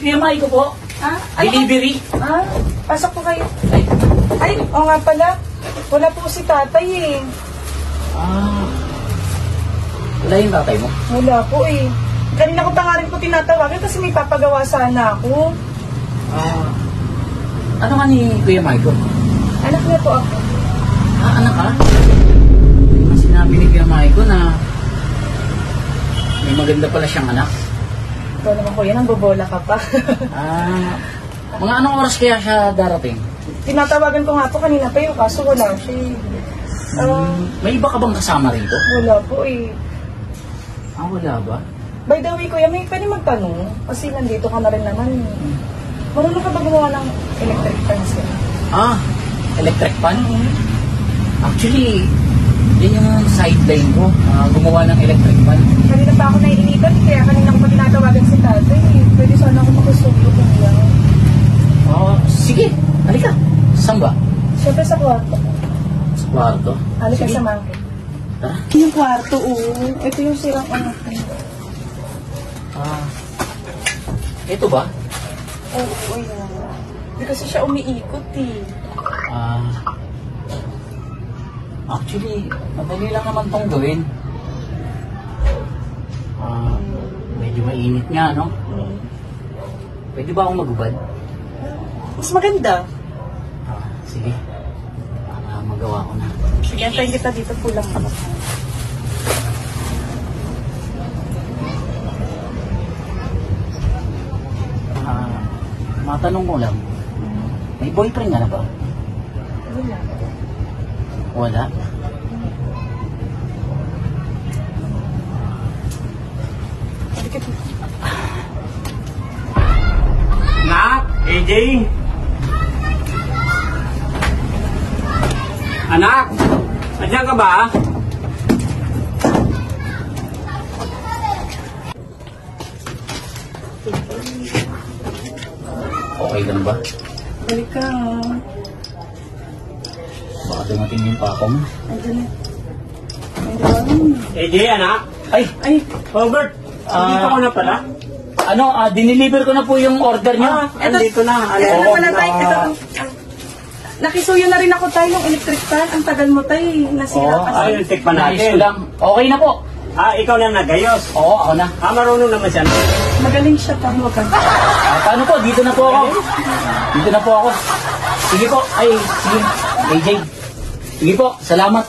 Kuya Mike ko po. Delivery. Pasok po kayo. Ay. Oo nga pala. Wala po si tatay eh. Wala yung tatay mo? Wala po eh. Kanina ko pa nga rin po tinatawagan kasi may papagawa sana ako. Ano nga ni Kuya Mike ko? Anak niya po ako. Anak ka? Ang sinabi ni Kuya Mike ko na may maganda pala siyang anak. Ito naman kuya, nang bobola ka pa. Mga anong oras kaya siya darating? Tinatawagan ko nga po kanina pa yung kaso wala siya. May iba ka bang kasama rito? Wala po eh. Wala ba? By the way kuya, may pwede magtanong? Kasi nandito ka na rin naman. Marunong ka ba gumawa ng electric fans? Electric fan? Actually, yan yung sideline ko. Gumawa ng electric fan. Kanina pa ako naiinitan, kaya kanina ko pa tinatawagan si tatay. Pwede sana ako makasulo kung lang. Sige. Halika. Saan ba? Siyempre sa kwarto. Sa kwarto? Halika Sige. sa mangkin. Tara. Yung kwarto, ito yung sirang anak ko. Ito ba? Oo, Hindi kasi siya umiikot eh. Actually, madali lang naman tong gawin. Medyo mainit nga, no? Pwede ba akong magubad? Mas maganda. Sige. Para magawa ko na. Sige, antayin kita dito, pulang ka. Matanong ko lang. May boyfriend ka na ba? Wala. Wala? Anak, AJ. Anak, nandiyan ka ba? Okay lang ba? Balik ka. Baka dumating yung papa mo. Andiyan na. Ayun. AJ, anak. Ay! Robert, dito ko na pala. Diniliver ko na po yung order niyo. Andito na. Ito na pala tayo. Ito. Nakisuyo na rin ako tayo ng electric fan. Ang tagal mo tayo. Nasira kasi. Ayun, tikman Nais ko natin. lang. Okay na po. Ikaw na nagayos. Oo, ako na. Marunong naman siya. Magaling siya pa mo ka. Paano po? Dito na po ako. Dito na po ako. Sige po. Ay, sige. AJ. Sige po. Salamat.